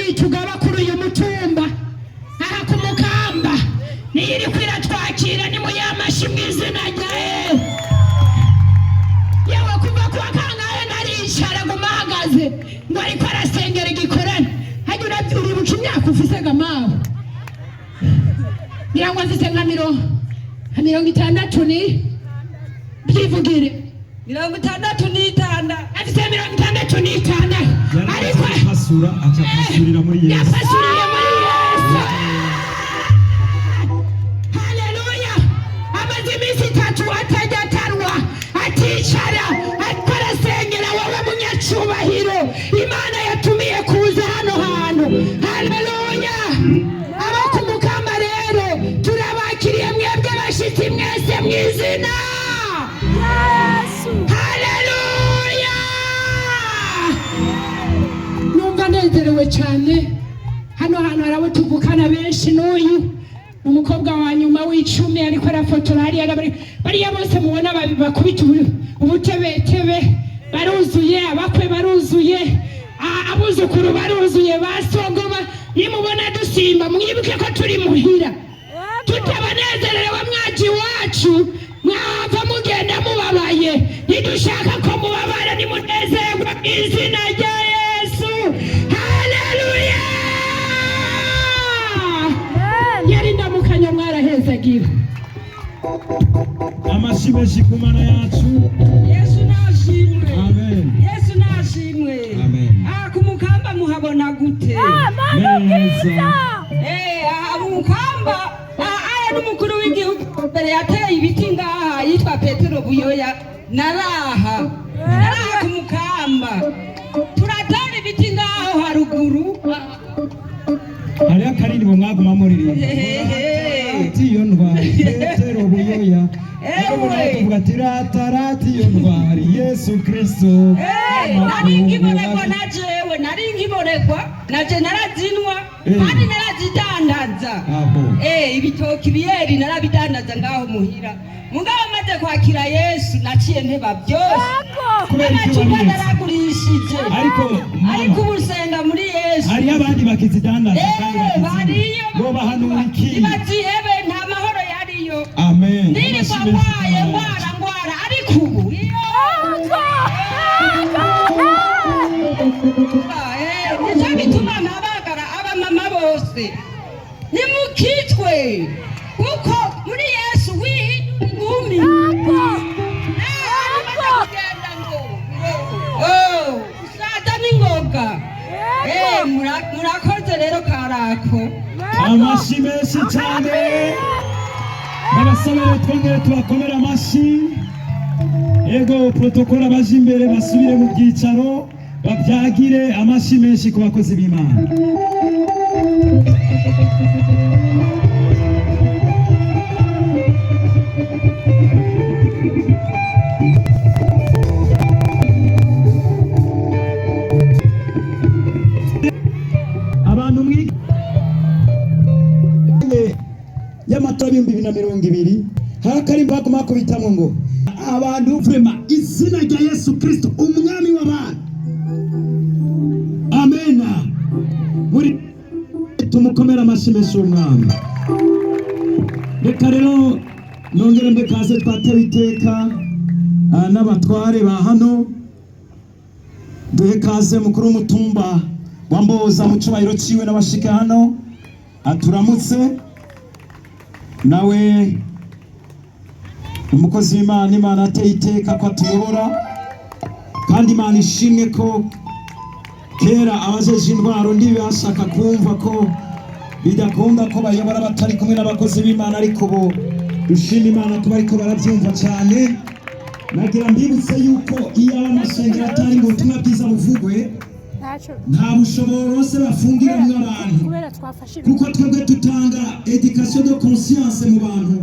iyi tugaba kuri uyu mutumba aha ku Mukamba niyo iri kwiratwakira ni mu yamashi mu izina rya Yesu. Yewe kuva kwa kangahe naricara gumahagaze ngo ariko arasengera igikorane hagira uribuka imyaka ufise gamawe ngirango afise nka 60 ni byivugire 66 afise 66 ariko pasura acapasurira muri Yesu yapasuriye muri Yesu. Haleluya. Amaze iminsi 3 atajya atarwa aticara ariko arasengera wowe munyacyubahiro Imana yatumiye kuza hano hantu. Haleluya. Abo ku Mukamba rero turabakiriye mwebwe bashitsi mwese mu izina Yesu. Haleluya. Numva nezerewe cyane hano hantu harabo tuvukana benshi n'uyu umukobwa wa nyuma w'icumi ariko arafotora hariya bariya bose mubona bakubita ubutebetebe baruzuye abakwe baruzuye abuzukuru baruzuye basogoba nimubona dusimba mwibuke ko turi muhira tutabanezerewe mwaji iwacu mwava mugenda mubabaye nidushaka ko mubabara nimunezerwa mu izina rya Yesu. Haleluya. Yari ndamukanya mwarahezagira amashimeshi ku Mana yacu. Yesu nashimwe. Amen. Yesu nashimwe. Amen. Ku Mukamba muhabona gute? Neza. Mukamba aya n'umukuru w'igihugu mbere yateye ibiti ngaha yitwa Petero Buyoya naraha ku Mukamba turatara ibiti ngaho haruguru hariya karindi mu mwaguma muririmba tiyo ndwari Petero Buyoya tuvuga ati ratarati yo ndwari Yesu Kristo nari nkibonerwa na jewe nari nkibonerwa naje narazinwa kandi narazidandaza ibitoki biyeri narabidandaza ngaho muhira mugabo maze kwakira Yesu naciye nteba byose amacupa naragurishije ariko ubusenga muri Yesu hari abandi bakizidandaza kandi bariyo bo bahanura iki ibazihebe nta mahoro yariyo. Amen. Niri kwaye ngwara ariko ubu nicyo bituma ntabagara abamama bose nimukitwe kuko muri Yesu w'ingumi kugenda ngo usata n'ingoga murakoze rero karako amashi menshi cyane abasabire twongere tubakomera amashi. Ego protokole abaje imbere basubire mu byicaro babyagire amashi menshi ku bakozi b'Imana. Abantu mwige y'amatora 2020 harakarimba baguma kubitamwe ngo abantu vrema izina rya Yesu Kristo umwami w'abantu. Amena. Muri tumukomera amashimesho umwami. Reka rero nongere mbekaze twatewe iteka n'abatware ba hano duhe kaze mukuru w'umutumba wa Mboza mu cyubahiro ciwe n'abashika hano aturamutse nawe umukozi w'Imana. Imana ateye iteka ko atuyobora kandi Imana ishimwe ko kera abajeje indwaro ntibashaka kumva ko bidakunda ko bayobora batari kumwe n'abakozi b'Imana ariko bo dushima Imana ko bariko barabyumva cyane. Nagira mbibutse yuko iyo amashengero atari ngo ubutumwa bwiza buvugwe nta bushobora bose bafungiramwo abantu kuko twebwe tutanga education de conscience mu bantu